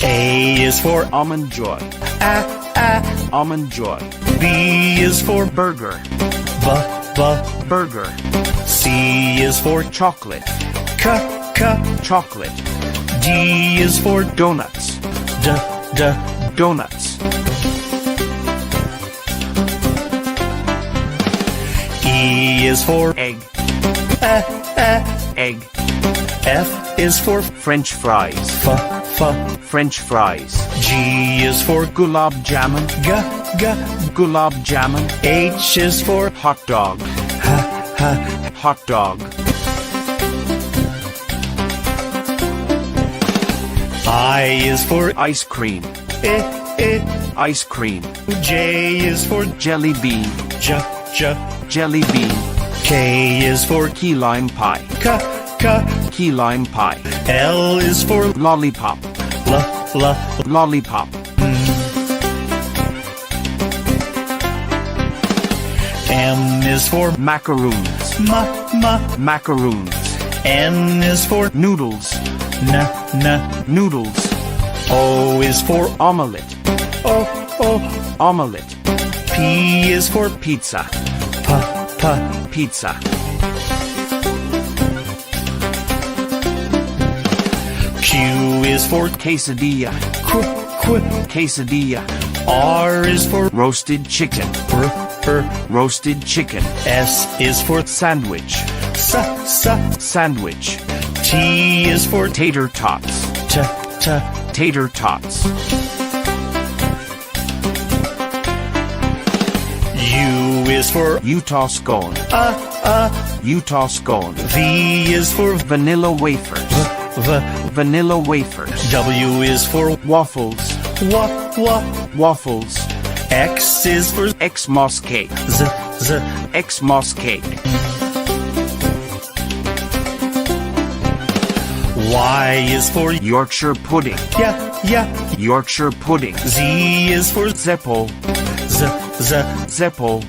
A is for Almond Joy. Almond Joy. B is for Burger. Burger. C is for Chocolate. Chocolate. D is for Donuts. Donuts. E is for Egg. Egg. F is for French fries. French fries. G is for Gulab jamun. Gulab jamun. H is for Hot dog. Hot dog. I is for Ice cream. Ice cream. J is for Jelly bean. Jelly bean. K is for Key lime pie. Key lime pie. L is for Lollipop. Lollipop. M is for Macaroons. Macaroons. N is for Noodles. Noodles. O is for Omelette. Omelette. P is for Pizza. Pizza. Q is for Quesadilla. Quesadilla. R is for Roasted chicken. Roasted chicken. S is for Sandwich. Sandwich. T is for Tater tots. Tater tots. U is for Utah scone. Utah scone. V is for Vanilla wafers. Vanilla wafers. W is for Waffles. Waffles. X is for Xmas cake. Xmas cake. Y is for Yorkshire pudding. Yorkshire pudding. Z is for Zeppo. Zeppo.